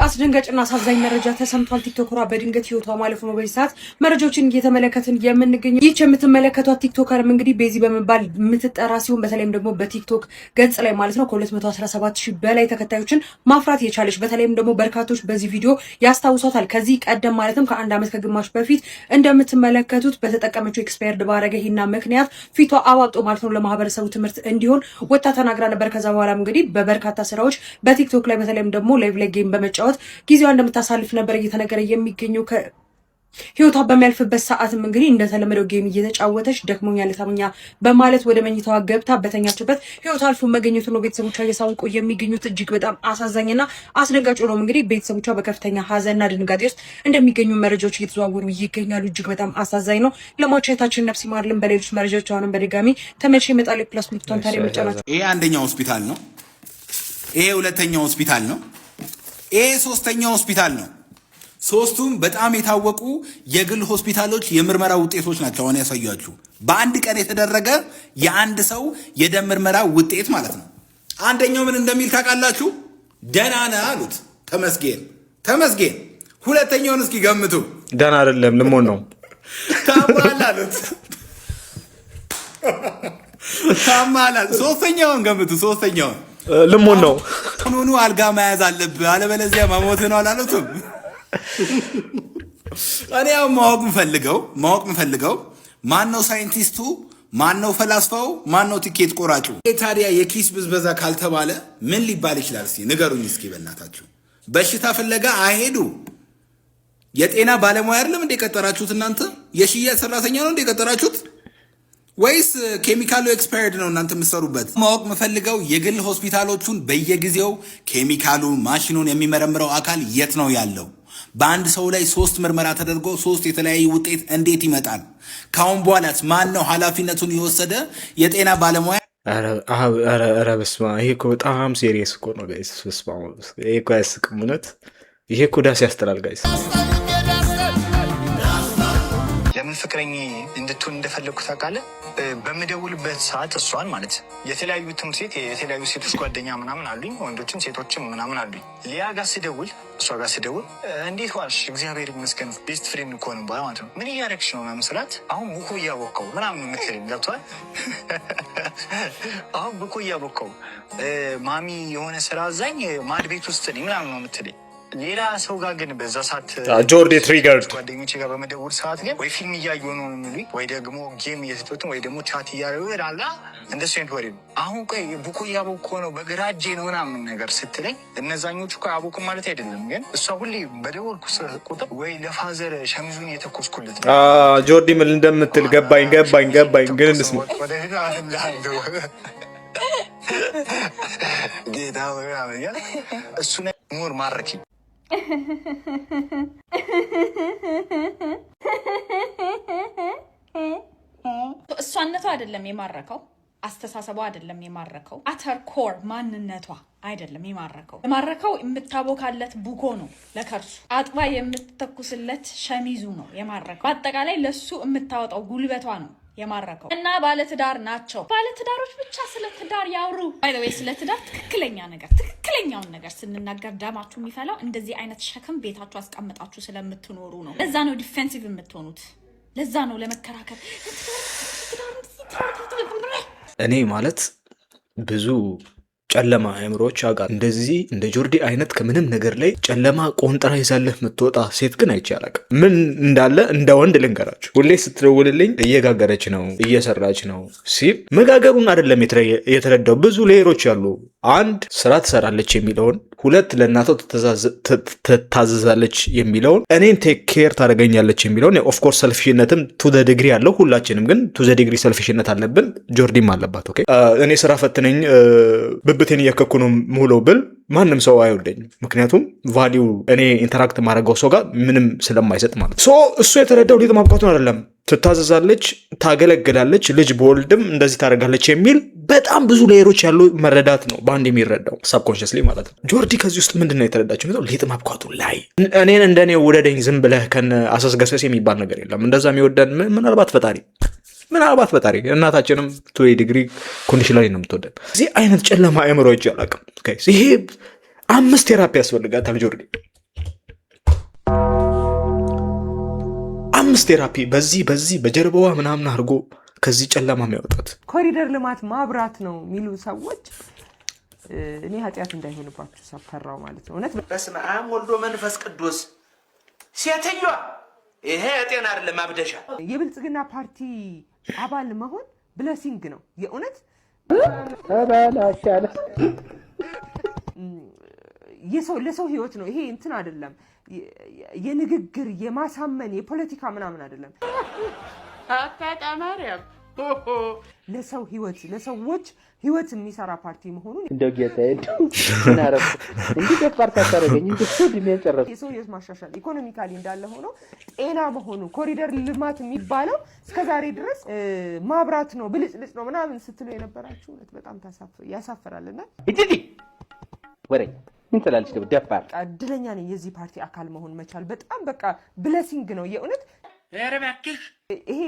አስደንጋጭና አሳዛኝ መረጃ ተሰምቷል። ቲክቶከሯ በድንገት ህይወቷ ማለፉ ነው። በዚህ ሰዓት መረጃዎችን እየተመለከትን የምንገኘው ይህች የምትመለከቷት ቲክቶከርም እንግዲህ ቤዚ በመባል የምትጠራ ሲሆን በተለይም ደግሞ በቲክቶክ ገጽ ላይ ማለት ነው ከ217,000 በላይ ተከታዮችን ማፍራት የቻለች በተለይም ደግሞ በርካቶች በዚህ ቪዲዮ ያስታውሷታል። ከዚህ ቀደም ማለትም ከአንድ ዓመት ከግማሽ በፊት እንደምትመለከቱት በተጠቀመችው ኤክስፓየርድ ባረገ ሂና ምክንያት ፊቷ አባብጦ ማለት ነው ለማህበረሰቡ ትምህርት እንዲሆን ወጣ ተናግራ ነበር። ከዛ በኋላም እንግዲህ በበርካታ ስራዎች በቲክቶክ ላይ በተለይም ደግሞ ላይቭ ላይ ጌም በመጫወት ጊዜዋ እንደምታሳልፍ ነበር እየተነገረ የሚገኘው። ህይወቷ በሚያልፍበት ሰዓትም እንግዲህ እንደተለመደው ጌም እየተጫወተች ደክሞኛል ታሙኛ በማለት ወደ መኝታዋ ገብታ በተኛችበት ህይወቷ አልፎ መገኘቱ ነው ቤተሰቦቿ እያሳወቁ የሚገኙት። እጅግ በጣም አሳዛኝና አስደንጋጭ ነው። እንግዲህ ቤተሰቦቿ በከፍተኛ ሀዘንና ድንጋጤ ውስጥ እንደሚገኙ መረጃዎች እየተዘዋወሩ ይገኛሉ። እጅግ በጣም አሳዛኝ ነው። ለሟች እህታችን ነፍስ ይማርልን። በሌሎች መረጃዎች አሁንም በድጋሚ ተመልሼ እመጣለሁ። ፕላስ ምልክቷን ታዲያ መጫናቸው ይሄ አንደኛው ሆስፒታል ነው። ይሄ ሁለተኛው ሆስፒታል ነው። ይሄ ሶስተኛው ሆስፒታል ነው። ሶስቱም በጣም የታወቁ የግል ሆስፒታሎች የምርመራ ውጤቶች ናቸው። አሁን ያሳያችሁ በአንድ ቀን የተደረገ የአንድ ሰው የደም ምርመራ ውጤት ማለት ነው። አንደኛው ምን እንደሚል ታውቃላችሁ? ደህና ነህ አሉት። ተመስገን ተመስገን። ሁለተኛውን እስኪ ገምቱ። ደህና አይደለም ልሞን ነው። ታማል አሉት። ታማል። ሶስተኛውን ገምቱ። ሶስተኛውን ልሞን ነው። ኑኑ አልጋ መያዝ አለብህ አለበለዚያ መሞት ነው አላሉትም? እኔ ያው ማወቅ ምፈልገው ማን ነው ሳይንቲስቱ፣ ማን ነው ፈላስፋው፣ ማን ነው ቲኬት ቆራጩ? ታዲያ የኪስ ብዝበዛ ካልተባለ ምን ሊባል ይችላል? እስኪ ንገሩኝ እስኪ በእናታችሁ። በሽታ ፍለጋ አይሄዱ። የጤና ባለሙያ አይደለም እንደ ቀጠራችሁት እናንተ? የሽያጭ ሰራተኛ ነው እንደ ቀጠራችሁት? ወይስ ኬሚካሉ ኤክስፓየርድ ነው እናንተ የምትሰሩበት? ማወቅ ምፈልገው የግል ሆስፒታሎቹን በየጊዜው ኬሚካሉ ማሽኑን የሚመረምረው አካል የት ነው ያለው? በአንድ ሰው ላይ 3 ምርመራ ተደርጎ 3 የተለያዩ ውጤት እንዴት ይመጣል? ካሁን በኋላስ ማን ነው ኃላፊነቱን የወሰደ የጤና ባለሙያ? ኧረ በስመ አብ። ይሄ እኮ በጣም ሴሪየስ እኮ ነው ጋይስ። በስመ አብ። ይሄ እኮ አያስቅም እውነት። ይሄ እኮ ዳስ ያስጥላል ጋይስ። ለምን ፍቅረኛ እንድትሆን እንደፈለግኩ ታውቃለህ? በምደውልበት ሰዓት እሷን ማለት የተለያዩ ትምህርት ቤት የተለያዩ ሴቶች ጓደኛ ምናምን አሉኝ፣ ወንዶችም ሴቶችም ምናምን አሉኝ። ሊያ ጋር ስደውል እሷ ጋር ስደውል እንዴት ዋልሽ? እግዚአብሔር ይመስገን ቤስት ፍሬንድ እኮ ነው ማለት ነው። ምን እያደረግሽ ነው ምናምን ስላት አሁን ቡኮ እያቦካው ምናምን ነው የምትለኝ። ገብቶሃል? አሁን ቡኮ እያቦካው ማሚ የሆነ ስራ አዛኝ ማድ ቤት ውስጥ ነኝ ምናምን ነው የምትለኝ። ሌላ ሰው ጋር ግን በዛ ሰዓት ጆርዲ ትሪገርድ ጓደኞቼ ጋር በመደወል ሰዓት ግን ወይ ፊልም እያዩ ነው የሚሉኝ ወይ ደግሞ ጌም እየተጫወቱ ወይ ደግሞ ቻት እያደረጉ ይላል። እንደሱ አይነት ወሬ ነው። አሁን ቆይ ቡኮ እያቦኩ ነው በግራ እጄ ነው ምናምን ነገር ስትለኝ እነዛኞቹ እኮ አቦኩ ማለት አይደለም። ግን እሷ ሁሌ በደወልኩ ቁጥር ወይ ለፋዘር ሸሚዙን የተኮስኩለት ጆርዲ ምን እንደምትል ገባኝ ግን እንስማ ጌታ እሱ ሞር ማረኪ እሷነቷ አይደለም የማረከው፣ አስተሳሰቧ አይደለም የማረከው፣ አተር ኮር ማንነቷ አይደለም የማረከው የምታቦካለት ቡኮ ነው፣ ለከርሱ አጥባ የምትተኩስለት ሸሚዙ ነው የማረከው። በአጠቃላይ ለሱ የምታወጣው ጉልበቷ ነው የማረከው። እና ባለትዳር ናቸው። ባለትዳሮች ብቻ ስለ ትዳር ያውሩ። ባይ ዘ ዌይ ስለ ትዳር ትክክለኛውን ነገር ስንናገር ደማችሁ የሚፈላው እንደዚህ አይነት ሸክም ቤታችሁ አስቀምጣችሁ ስለምትኖሩ ነው። ለዛ ነው ዲፌንሲቭ የምትሆኑት። ለዛ ነው ለመከራከር እኔ ማለት ብዙ ጨለማ አእምሮዎች አውቃለሁ። እንደዚህ እንደ ጆርዲ አይነት ከምንም ነገር ላይ ጨለማ ቆንጥራ ይዛለህ የምትወጣ ሴት ግን አይቼ አላውቅም። ምን እንዳለ እንደ ወንድ ልንገራችሁ። ሁሌ ስትደውልልኝ እየጋገረች ነው እየሰራች ነው ሲል መጋገሩን አይደለም የተረዳው። ብዙ ሌየሮች አሉ። አንድ ስራ ትሰራለች የሚለውን፣ ሁለት ለእናቷ ትታዘዛለች የሚለውን፣ እኔን ቴክ ኬር ታደርገኛለች የሚለውን። ኦፍኮርስ ሰልፊሽነትም ቱ ዘ ዲግሪ አለው። ሁላችንም ግን ቱ ዘ ዲግሪ ሰልፊሽነት አለብን። ጆርዲም አለባት። ኦኬ እኔ ስራ ፈትነኝ ብብቴን እያከኩ ነው ሙለው ብል ማንም ሰው አይወደኝም። ምክንያቱም ቫሊዩ እኔ ኢንተራክት ማድረገው ሰው ጋር ምንም ስለማይሰጥ ማለት ነው። እሱ የተረዳው ሊጥ ማብቃቱን አይደለም። ትታዘዛለች፣ ታገለግላለች፣ ልጅ በወልድም እንደዚህ ታደርጋለች የሚል በጣም ብዙ ሌየሮች ያሉ መረዳት ነው በአንድ የሚረዳው ሳብኮንሽስሊ ማለት ነው። ጆርዲ ከዚህ ውስጥ ምንድን ነው የተረዳችው? ሊጥ ማብቃቱ ላይ እኔን እንደኔ ውደደኝ ዝም ብለህ ከነ አሰስገሰስ የሚባል ነገር የለም። እንደዛ የሚወደን ምናልባት ፈጣሪ እናታችንም ቱ ዲግሪ ኮንዲሽን ላይ ነው የምትወደን። እዚህ አይነት ጨለማ አእምሮ እጅ አላውቅም። ይሄ 5 ቴራፒ ያስፈልጋታል ጆርዲ፣ 5 ቴራፒ በዚህ በጀርባዋ ምናምን አድርጎ ከዚህ ጨለማ የሚያወጣት። ኮሪደር ልማት ማብራት ነው የሚሉ ሰዎች እኔ ኃጢአት እንዳይሆንባችሁ ሰፈራው ማለት ነው። እውነት በስመ አብ ወልዶ መንፈስ ቅዱስ ሴትዮዋ ይሄ ጤና አይደለም አብደሻ። የብልጽግና ፓርቲ አባል መሆን ብለሲንግ ነው የእውነት። ለሰው ህይወት ነው ይሄ እንትን አይደለም። የንግግር የማሳመን የፖለቲካ ምናምን አይደለም። አታጣማሪያም ለሰው ህይወት ለሰዎች ህይወት የሚሰራ ፓርቲ መሆኑን እንደው ጌታዬ ምን አረፍ እንዴ ፓርቲ አታረገኝ እንዴ ዲሜን ጨረሰ። የሰው ህይወት ማሻሻል ኢኮኖሚካሊ እንዳለ ሆኖ ጤና መሆኑ ኮሪደር ልማት የሚባለው እስከዛሬ ድረስ ማብራት ነው ብልጭልጭ ነው ምናምን ስትሉ የነበራችሁ እውነት በጣም ያሳፍራልና እጂ ወሬ ምን ትላለች ደግሞ ደፋር። እድለኛ ነኝ የዚህ ፓርቲ አካል መሆን መቻል በጣም በቃ ብለሲንግ ነው የእውነት። ይሄ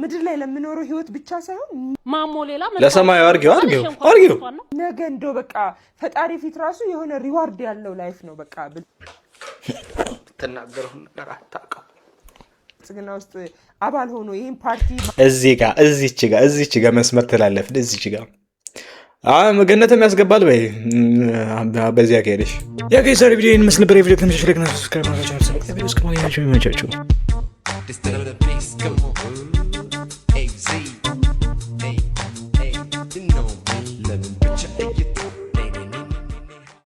ምድር ላይ ለምኖረው ህይወት ብቻ ሳይሆን ማሞ ሌላ ለሰማዩ አርጊው ነገ እንደው በቃ ፈጣሪ ፊት ራሱ የሆነ ሪዋርድ ያለው ላይፍ ነው። በቃ ተናገረው ነገር አታውቅም። ጽግና ውስጥ አባል ሆኖ ይሄን ፓርቲ እዚች ጋር መስመር ተላለፍ እዚች ጋር ገነትም ያስገባል በይ በዚያ ከሄደሽ የገይሰር ቪዲዮ ይመስል ነበር። የቪዲዮ ተመሻሽለክ ነው ሰብስክራይብ ማድረጋችሁ ይመቻችሁ። Instead of the bass, come on. Hey, Z. Hey, you know me. Let me put your